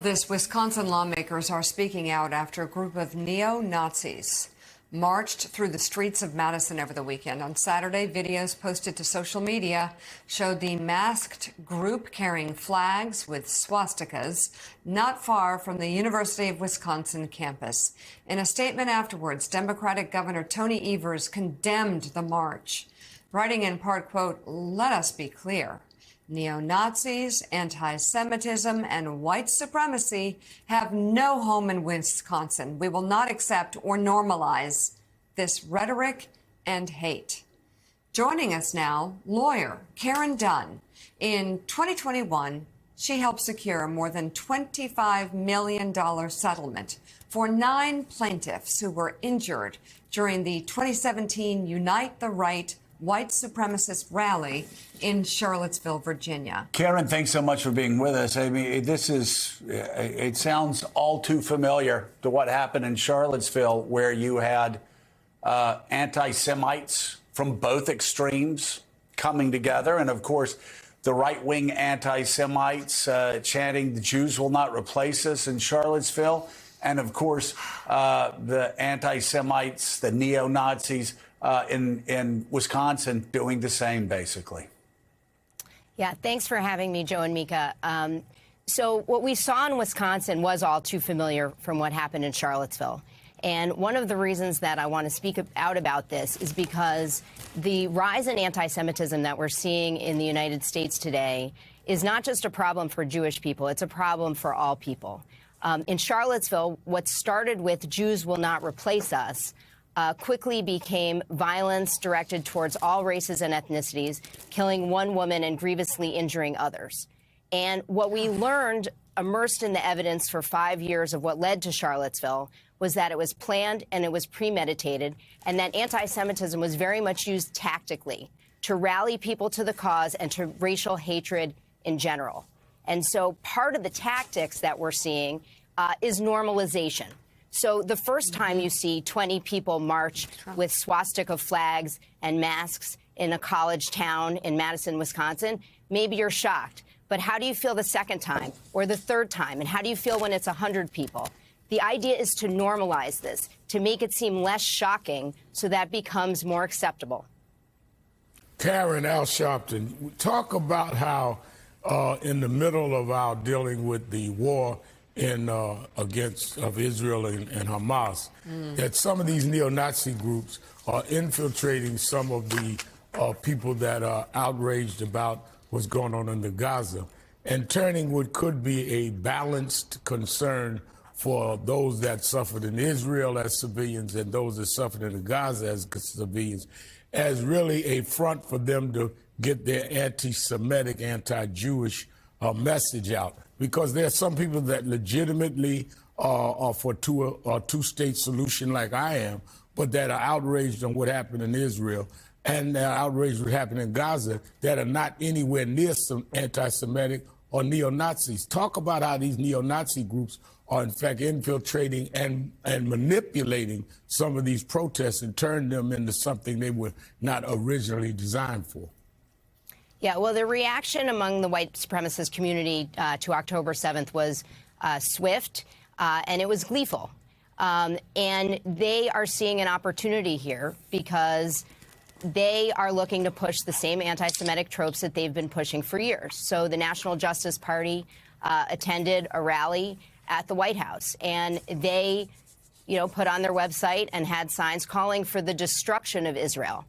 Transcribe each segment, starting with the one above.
This Wisconsin lawmakers are speaking out after a group of neo-Nazis marched through the streets of Madison over the weekend. On Saturday, videos posted to social media showed the masked group carrying flags with swastikas not far from the University of Wisconsin campus. In a statement afterwards, Democratic Governor Tony Evers condemned the march, writing in part, quote, "Let us be clear. Neo-Nazis, anti-Semitism, and white supremacy have no home in Wisconsin. We will not accept or normalize this rhetoric and hate." Joining us now, lawyer Karen Dunn. In 2021, she helped secure more than $25 million settlement for 9 plaintiffs who were injured during the 2017 Unite the Right white supremacist rally in Charlottesville, Virginia. Karen, thanks so much for being with us. I mean, it sounds all too familiar to what happened in Charlottesville, where you had anti-Semites from both extremes coming together. And of course, the right-wing anti-Semites chanting, "The Jews will not replace us" in Charlottesville. And of course, the anti-Semites, the neo-Nazis, in Wisconsin doing the same, basically. Yeah, thanks for having me, Joe and Mika. So what we saw in Wisconsin was all too familiar from what happened in Charlottesville. And one of the reasons that I want to speak out about this is because the rise in anti-Semitism that we're seeing in the United States today is not just a problem for Jewish people, it's a problem for all people. In Charlottesville, what started with "Jews will not replace us" quickly became violence directed towards all races and ethnicities, killing one woman and grievously injuring others. And what we learned, immersed in the evidence for 5 years of what led to Charlottesville, was that it was planned and it was premeditated, and that anti-Semitism was very much used tactically to rally people to the cause and to racial hatred in general. And so part of the tactics that we're seeing is normalization. So the first time you see 20 people march with swastika flags and masks in a college town in Madison, Wisconsin, maybe you're shocked. But how do you feel the second time or the third time? And how do you feel when it's 100 people? The idea is to normalize this, to make it seem less shocking so that becomes more acceptable. Karen, Al Sharpton, talk about how in the middle of our dealing with the war of Israel and Hamas, that some of these neo-Nazi groups are infiltrating some of the people that are outraged about what's going on in the Gaza and turning what could be a balanced concern for those that suffered in Israel as civilians and those that suffered in the Gaza as civilians as really a front for them to get their anti-Semitic, anti-Jewish message out. Because there are some people that legitimately are for a two-state solution like I am, but that are outraged on what happened in Israel and they're outraged what happened in Gaza that are not anywhere near some anti-Semitic or neo-Nazis. Talk about how these neo-Nazi groups are in fact infiltrating and manipulating some of these protests and turn them into something they were not originally designed for. Yeah, well, the reaction among the white supremacist community to October 7th was swift, and it was gleeful. And they are seeing an opportunity here because they are looking to push the same anti-Semitic tropes that they've been pushing for years. So the National Justice Party attended a rally at the White House, and they, put on their website and had signs calling for the destruction of Israel,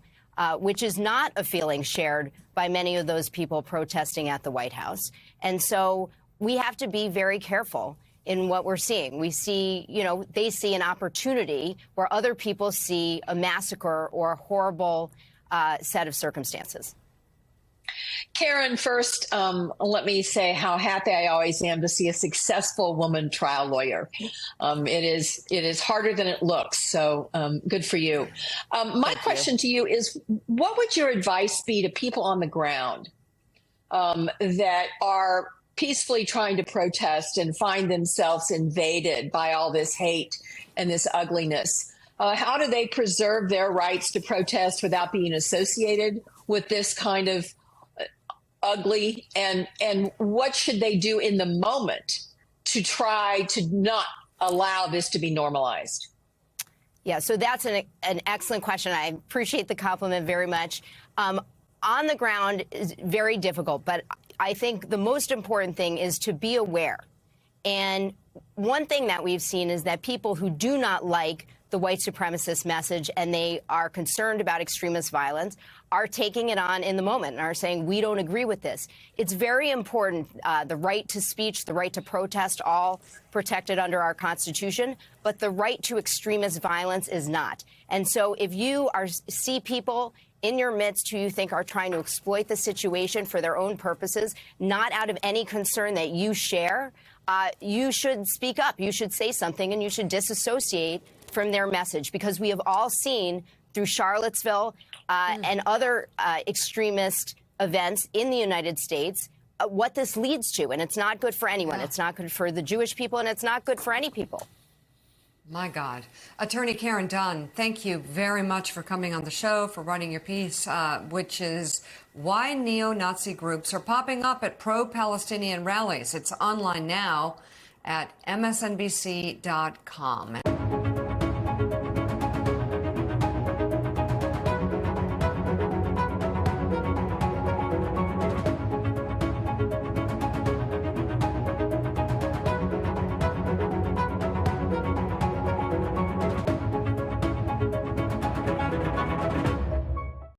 which is not a feeling shared by many of those people protesting at the White House. And so we have to be very careful in what we're seeing. We see, they see an opportunity where other people see a massacre or a horrible set of circumstances. Karen, first, let me say how happy I always am to see a successful woman trial lawyer. It is harder than it looks, so good for you. My question to you is, what would your advice be to people on the ground that are peacefully trying to protest and find themselves invaded by all this hate and this ugliness? How do they preserve their rights to protest without being associated with this kind of ugly? And what should they do in the moment to try to not allow this to be normalized? Yeah, so that's an excellent question. I appreciate the compliment very much. On the ground is very difficult, but I think the most important thing is to be aware. And one thing that we've seen is that people who do not like the white supremacist message and they are concerned about extremist violence are taking it on in the moment and are saying, we don't agree with this. It's very important, the right to speech, the right to protest, all protected under our Constitution, but the right to extremist violence is not. And so if you see people in your midst who you think are trying to exploit the situation for their own purposes, not out of any concern that you share, you should speak up. You should say something, and you should disassociate from their message, because we have all seen through Charlottesville and other extremist events in the United States what this leads to. And it's not good for anyone. It's not good for the Jewish people, and it's not good for any people. My God. Attorney Karen Dunn, thank you very much for coming on the show, for writing your piece, which is why neo-Nazi groups are popping up at pro-Palestinian rallies. It's online now at msnbc.com.